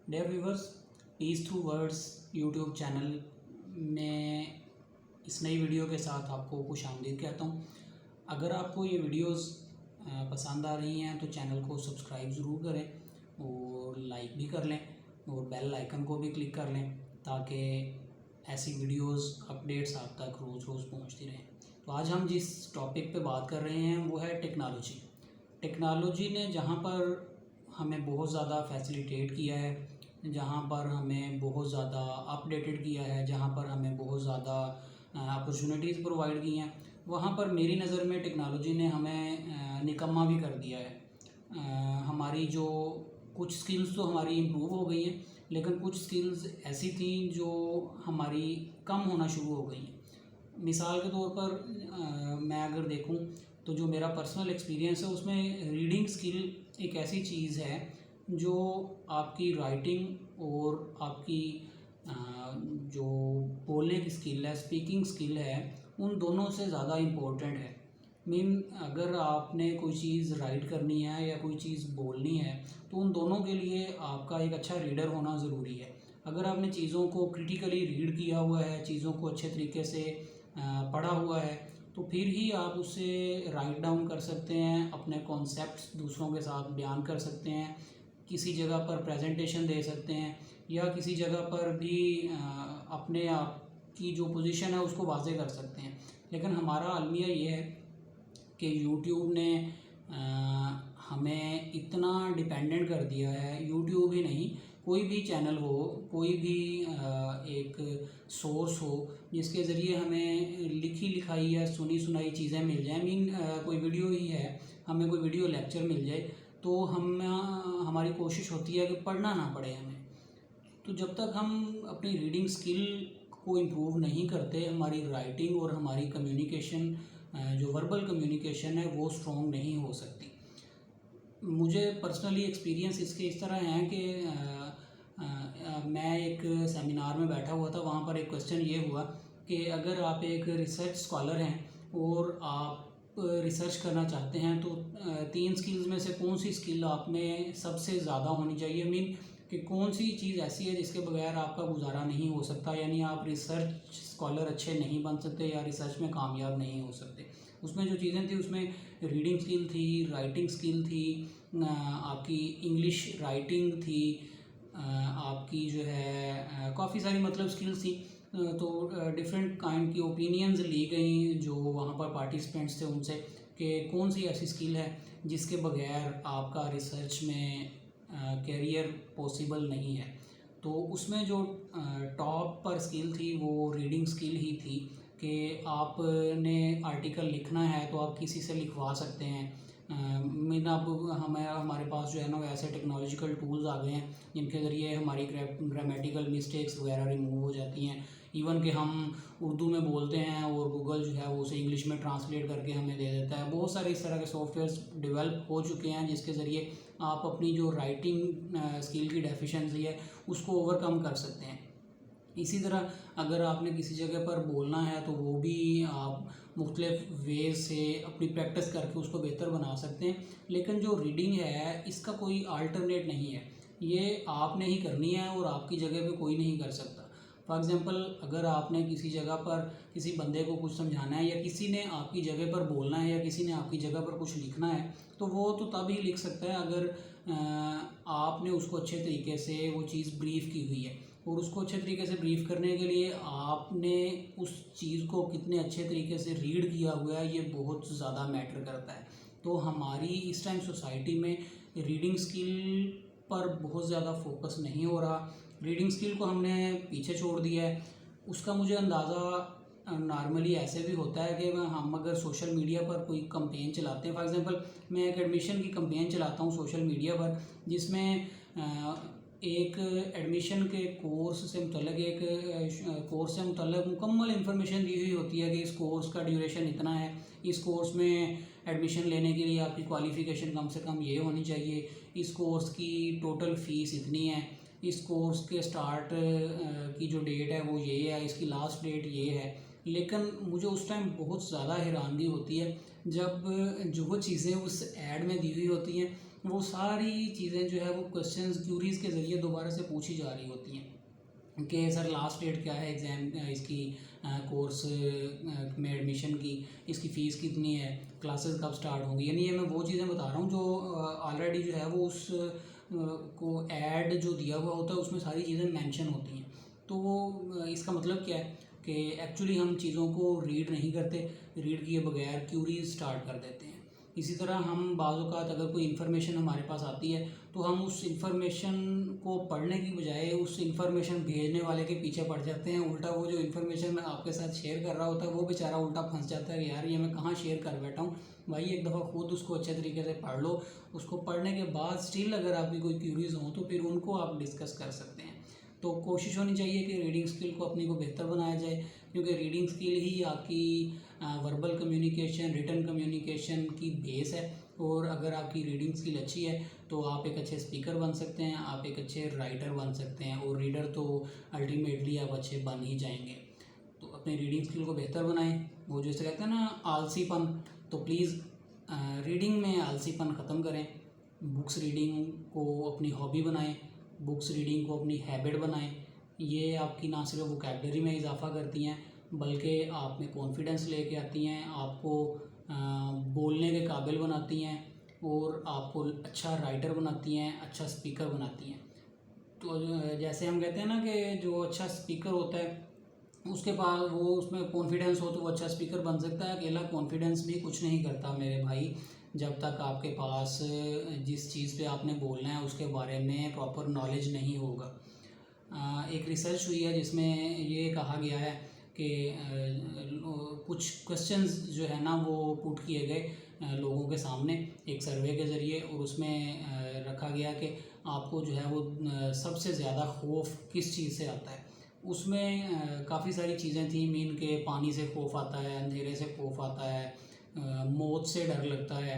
Dear viewers, peace through words YouTube channel में इस नई वीडियो के साथ आपको खुशामदीद कहता हूँ। अगर आपको ये वीडियोस पसंद आ रही हैं तो चैनल को सब्सक्राइब ज़रूर करें और लाइक भी कर लें और बेल आइकन को भी क्लिक कर लें ताकि ऐसी वीडियोस अपडेट्स आप तक रोज़ रोज़ पहुँचती रहें। तो आज हम जिस टॉपिक पे बात कर रहे हैं वो है टेक्नोलॉजी। टेक्नोलॉजी ने जहाँ पर हमें बहुत ज़्यादा फैसिलिटेट किया है, जहाँ पर हमें बहुत ज़्यादा अपडेटेड किया है, जहाँ पर हमें बहुत ज़्यादा अपॉर्चुनिटीज़ प्रोवाइड की हैं, वहाँ पर मेरी नज़र में टेक्नोलॉजी ने हमें निकम्मा भी कर दिया है। हमारी जो कुछ स्किल्स तो हमारी इम्प्रूव हो गई हैं, लेकिन कुछ स्किल्स ऐसी थी जो हमारी कम होना शुरू हो गई हैं। मिसाल के तौर पर मैं अगर देखूं तो जो मेरा पर्सनल एक्सपीरियंस है उसमें रीडिंग स्किल एक ऐसी चीज़ है जो आपकी राइटिंग और आपकी जो बोलने की स्किल है, स्पीकिंग स्किल है, उन दोनों से ज़्यादा इम्पोर्टेंट है। अगर आपने कोई चीज़ राइट करनी है या कोई चीज़ बोलनी है तो उन दोनों के लिए आपका एक अच्छा रीडर होना ज़रूरी है। अगर आपने चीज़ों को क्रिटिकली रीड किया हुआ है, चीज़ों को अच्छे तरीके से पढ़ा हुआ है, तो फिर ही आप उसे राइट डाउन कर सकते हैं, अपने कॉन्सेप्ट्स दूसरों के साथ बयान कर सकते हैं, किसी जगह पर प्रेजेंटेशन दे सकते हैं या किसी जगह पर भी अपने आप की जो पोजीशन है उसको वाज़े कर सकते हैं। लेकिन हमारा अलमिया ये है कि यूट्यूब ने हमें इतना डिपेंडेंट कर दिया है। यूट्यूब ही नहीं, कोई भी चैनल हो, कोई भी एक सोर्स हो जिसके ज़रिए हमें लिखी लिखाई या सुनी सुनाई चीज़ें मिल जाएँ। कोई वीडियो ही है, हमें कोई वीडियो लेक्चर मिल जाए तो हमारी कोशिश होती है कि पढ़ना ना पड़े हमें। तो जब तक हम अपनी रीडिंग स्किल को इम्प्रूव नहीं करते, हमारी राइटिंग और हमारी कम्युनिकेशन जो वर्बल कम्युनिकेशन है वो स्ट्रॉन्ग नहीं हो सकती। मुझे पर्सनली एक्सपीरियंस इसके इस तरह हैं कि मैं एक सेमिनार में बैठा हुआ था, वहाँ पर एक क्वेश्चन ये हुआ कि अगर आप एक रिसर्च स्कॉलर हैं और आप रिसर्च करना चाहते हैं तो 3 स्किल्स में से कौन सी स्किल आप में सबसे ज़्यादा होनी चाहिए। कि कौन सी चीज़ ऐसी है जिसके बगैर आपका गुजारा नहीं हो सकता, यानी आप रिसर्च स्कॉलर अच्छे नहीं बन सकते या रिसर्च में कामयाब नहीं हो सकते। उसमें जो चीज़ें थी उसमें रीडिंग स्किल थी, राइटिंग स्किल थी, आपकी इंग्लिश राइटिंग थी, आपकी जो है काफ़ी सारी मतलब स्किल्स थी। तो डिफरेंट काइंड की ओपिनियंस ली गई जो वहाँ पर पार्टिसिपेंट्स थे उनसे कि कौन सी ऐसी स्किल है जिसके बगैर आपका रिसर्च में कैरियर पॉसिबल नहीं है। तो उसमें जो टॉप पर स्किल थी वो रीडिंग स्किल ही थी कि आपने आर्टिकल लिखना है तो आप किसी से लिखवा सकते हैं। अब हमारे पास जो है ना वैसे टेक्नोलॉजिकल टूल्स आ गए हैं जिनके ज़रिए हमारी ग्रामेटिकल मिस्टेक्स वगैरह रिमूव हो जाती हैं। इवन कि हम उर्दू में बोलते हैं और गूगल जो है वो उसे इंग्लिश में ट्रांसलेट करके हमें दे देता है। बहुत सारे इस तरह के सॉफ्टवेयर्स डेवलप हो चुके हैं जिसके ज़रिए आप अपनी जो राइटिंग स्किल की डेफिशिएंसी है उसको ओवरकम कर सकते हैं। इसी तरह अगर आपने किसी जगह पर बोलना है तो वो भी आप मुख्तलिफ वेज से अपनी प्रैक्टिस करके उसको बेहतर बना सकते हैं। लेकिन जो रीडिंग है इसका कोई अल्टरनेट नहीं है, ये आपने ही करनी है और आपकी जगह पे कोई नहीं कर सकता। फॉर एग्ज़ाम्पल, अगर आपने किसी जगह पर किसी बंदे को कुछ समझाना है या किसी ने आपकी जगह पर बोलना है या किसी ने आपकी जगह पर कुछ लिखना है तो वो तो तब ही लिख सकता है अगर आपने उसको अच्छे तरीके से वो चीज़ ब्रीफ़ की हुई है। और उसको अच्छे तरीके से ब्रीफ़ करने के लिए आपने उस चीज़ को कितने अच्छे तरीके से रीड किया हुआ है ये बहुत ज़्यादा मैटर करता है। तो हमारी इस टाइम सोसाइटी में रीडिंग स्किल पर बहुत ज़्यादा फोकस नहीं हो रहा। रीडिंग स्किल को हमने पीछे छोड़ दिया है। उसका मुझे अंदाज़ा नॉर्मली ऐसे भी होता है कि हम अगर सोशल मीडिया पर कोई कंपेन चलाते हैं, फॉर एग्ज़ाम्पल मैं एक एडमिशन की कंपेन चलाता हूँ सोशल मीडिया पर, जिसमें एक एडमिशन के कोर्स से मुतल्लिक़ मुकम्मल इन्फॉर्मेशन दी हुई होती है कि इस कोर्स का ड्यूरेशन इतना है, इस कोर्स में एडमिशन लेने के लिए आपकी क्वालिफ़िकेशन कम से कम ये होनी चाहिए, इस कोर्स की टोटल फ़ीस इतनी है, इस कोर्स के स्टार्ट की जो डेट है वो ये है, इसकी लास्ट डेट ये है। लेकिन मुझे उस टाइम बहुत ज़्यादा हैरानगी होती है जब जो चीज़ें उस ऐड में दी हुई होती हैं वो सारी चीज़ें जो है वो क्वेश्चंस क्यूरीज़ के ज़रिए दोबारा से पूछी जा रही होती हैं कि सर लास्ट डेट क्या है एग्ज़ाम इसकी, कोर्स में एडमिशन की, इसकी फ़ीस कितनी है, क्लासेस कब स्टार्ट होंगी। यानी ये मैं वो चीज़ें बता रहा हूँ जो ऑलरेडी जो है वो उस को ऐड जो दिया हुआ होता है उसमें सारी चीज़ें मेंशन होती हैं। तो वो इसका मतलब क्या है कि एक्चुअली हम चीज़ों को रीड नहीं करते, रीड किए बगैर क्यूरीज स्टार्ट कर देते हैं। इसी तरह हम बाज़ औक़ात अगर कोई इन्फॉर्मेशन हमारे पास आती है तो हम उस इन्फॉर्मेशन को पढ़ने की बजाय उस इन्फॉर्मेशन भेजने वाले के पीछे पड़ जाते हैं। उल्टा वो जो इन्फॉर्मेशन आपके साथ शेयर कर रहा होता है वो बेचारा उल्टा फंस जाता है कि यार ये मैं कहाँ शेयर कर बैठा हूँ। भाई एक दफ़ा खुद उसको अच्छे तरीके से पढ़ लो, उसको पढ़ने के बाद स्टिल अगर आपकी कोई क्यूरीज हो तो फिर उनको आप डिस्कस कर सकते हैं। तो कोशिश होनी चाहिए कि रीडिंग स्किल को अपनी को बेहतर बनाया जाए, क्योंकि रीडिंग स्किल ही आपकी वर्बल कम्युनिकेशन, रिटन कम्युनिकेशन की बेस है। और अगर आपकी रीडिंग स्किल अच्छी है तो आप एक अच्छे स्पीकर बन सकते हैं, आप एक अच्छे राइटर बन सकते हैं, और रीडर तो अल्टीमेटली आप अच्छे बन ही जाएंगे। तो अपने रीडिंग स्किल को बेहतर बनाएं। वो जैसे कहते हैं ना आलसीपन, तो प्लीज़ रीडिंग में आलसीपन ख़त्म करें। बुक्स रीडिंग को अपनी हॉबी बनाएं, बुक्स रीडिंग को अपनी हैबिट बनाएं। ये आपकी ना सिर्फ वोकैबलरी में इजाफ़ा करती हैं बल्कि आप में कॉन्फिडेंस लेके आती हैं, आपको बोलने के काबिल बनाती हैं, और आपको अच्छा राइटर बनाती हैं, अच्छा स्पीकर बनाती हैं। तो जैसे हम कहते हैं ना कि जो अच्छा स्पीकर होता है उसके पास वो उसमें कॉन्फिडेंस हो तो वो अच्छा स्पीकर बन सकता है। अकेला कॉन्फिडेंस भी कुछ नहीं करता मेरे भाई, जब तक आपके पास जिस चीज़ पे आपने बोलना है उसके बारे में प्रॉपर नॉलेज नहीं होगा। एक रिसर्च हुई है जिसमें ये कहा गया है कि कुछ क्वेश्चंस जो है ना वो पुट किए गए लोगों के सामने एक सर्वे के ज़रिए, और उसमें रखा गया कि आपको जो है वो सबसे ज़्यादा खौफ किस चीज़ से आता है। उसमें काफ़ी सारी चीज़ें थी, मीन के पानी से खौफ आता है, अंधेरे से खौफ आता है, मौत से डर लगता है,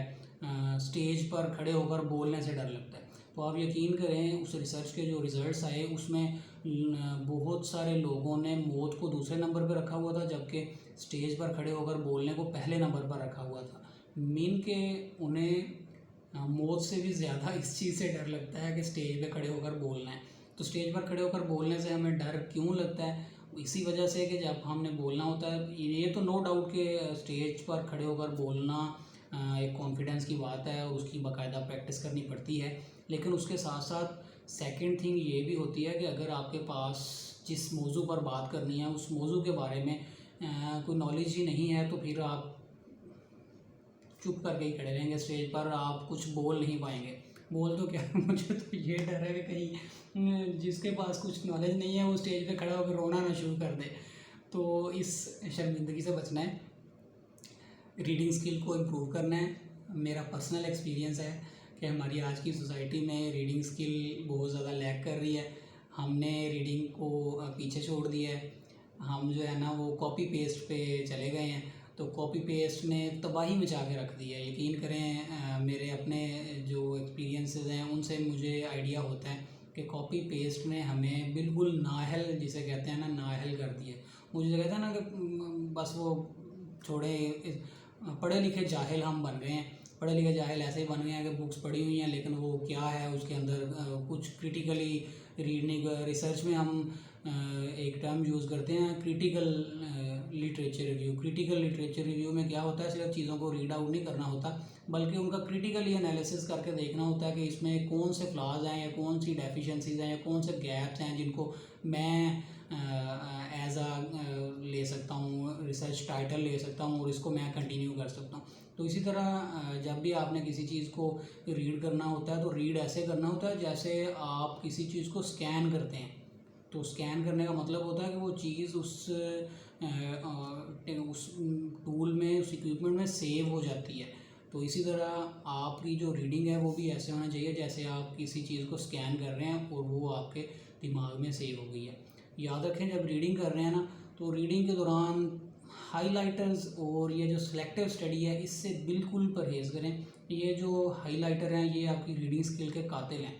स्टेज पर खड़े होकर बोलने से डर लगता है। तो आप यकीन करें उस रिसर्च के जो रिज़ल्ट्स आए उसमें बहुत सारे लोगों ने मौत को दूसरे नंबर पर रखा हुआ था, जबकि स्टेज पर खड़े होकर बोलने को पहले नंबर पर रखा हुआ था। मीन के उन्हें मौत से भी ज़्यादा इस चीज़ से डर लगता है कि स्टेज पे खड़े होकर बोलना है। तो स्टेज पर खड़े होकर बोलने से हमें डर क्यों लगता है? इसी वजह से कि जब हमने बोलना होता है, ये तो नो डाउट कि स्टेज पर खड़े होकर बोलना एक कॉन्फिडेंस की बात है, उसकी बाकायदा प्रैक्टिस करनी पड़ती है। लेकिन उसके साथ साथ सेकंड थिंग ये भी होती है कि अगर आपके पास जिस मौजू पर बात करनी है उस मौजू के बारे में कोई नॉलेज ही नहीं है तो फिर आप चुप करके ही खड़े रहेंगे स्टेज पर, आप कुछ बोल नहीं पाएंगे। बोल तो क्या मुझे तो ये डर है कि कहीं जिसके पास कुछ नॉलेज नहीं है वो स्टेज पे खड़ा होकर रोना ना शुरू कर दे। तो इस शर्मिंदगी से बचना है, रीडिंग स्किल को इम्प्रूव करना है। मेरा पर्सनल एक्सपीरियंस है कि हमारी आज की सोसाइटी में रीडिंग स्किल बहुत ज़्यादा लैक कर रही है। हमने रीडिंग को पीछे छोड़ दिया है। हम जो है ना वो कॉपी पेस्ट पे चले गए हैं। तो कॉपी पेस्ट ने तबाही मचा के रख दी है। यकीन करें मेरे अपने जो एक्सपीरियंसेस हैं उनसे मुझे आइडिया होता है कि कॉपी पेस्ट ने हमें बिल्कुल नाअहल, जिसे कहते हैं ना, नाअहल कर दिया। मुझे कहता है ना कि बस वो छोड़े, पढ़े लिखे जाहिल हम बन गए हैं। पढ़े लिखे जाहिल ऐसे ही बन गए हैं कि बुक्स पढ़ी हुई हैं लेकिन वो क्या है उसके अंदर कुछ क्रिटिकली रीडनिंग रिसर्च में हम एक टर्म यूज़ करते हैं critical literature review. Critical literature review में क्या होता है, सिर्फ चीज़ों को रीड आउट नहीं करना होता बल्कि उनका क्रिटिकली एनालिसिस करके देखना होता है कि इसमें कौन से फ्लॉज हैं या कौन सी डेफिशिएंसीज हैं या कौन से गैप्स हैं जिनको मैं एज ले सकता हूँ, रिसर्च टाइटल ले सकता हूँ और इसको मैं कंटिन्यू कर सकता हूँ। तो इसी तरह जब भी आपने किसी चीज़ को रीड करना होता है तो रीड ऐसे करना होता है जैसे आप किसी चीज़ को स्कैन करते हैं। तो स्कैन करने का मतलब होता है कि वो चीज़ उस टूल में, उस इक्विपमेंट में सेव हो जाती है। तो इसी तरह आपकी जो रीडिंग है वो भी ऐसे होना चाहिए जैसे आप किसी चीज़ को स्कैन कर रहे हैं और वो आपके दिमाग में सेव हो गई है। याद रखें जब रीडिंग कर रहे हैं ना तो रीडिंग के दौरान हाइलाइटर्स और ये जो सिलेक्टिव स्टडी है इससे बिल्कुल परहेज़ करें। ये जो हाइलाइटर हैं ये आपकी रीडिंग स्किल के कातिल हैं।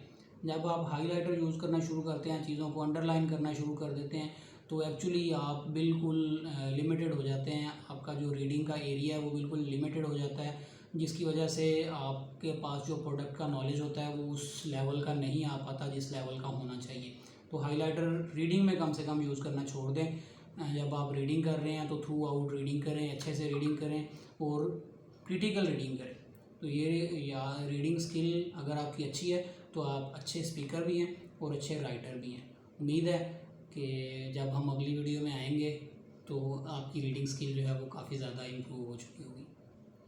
जब आप हाइलाइटर यूज़ करना शुरू करते हैं, चीज़ों को अंडरलाइन करना शुरू कर देते हैं तो एक्चुअली आप बिल्कुल लिमिटेड हो जाते हैं। आपका जो रीडिंग का एरिया है वो बिल्कुल लिमिटेड हो जाता है। जिसकी वजह से आपके पास जो प्रोडक्ट का नॉलेज होता है वो उस लेवल का नहीं आ पाता जिस लेवल का होना चाहिए। तो हाइलाइटर रीडिंग में कम से कम यूज़ करना छोड़ दें। जब आप रीडिंग कर रहे हैं तो थ्रू आउट रीडिंग करें, अच्छे से रीडिंग करें और क्रिटिकल रीडिंग करें। तो ये या रीडिंग स्किल अगर आपकी अच्छी है तो आप अच्छे स्पीकर भी हैं और अच्छे राइटर भी हैं। उम्मीद है कि जब हम अगली वीडियो में आएंगे तो आपकी रीडिंग स्किल जो है वो काफ़ी ज़्यादा इम्प्रूव हो चुकी होगी।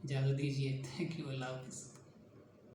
इजाज़त दीजिए। Thank you. अल्लाह हाफ़िज़।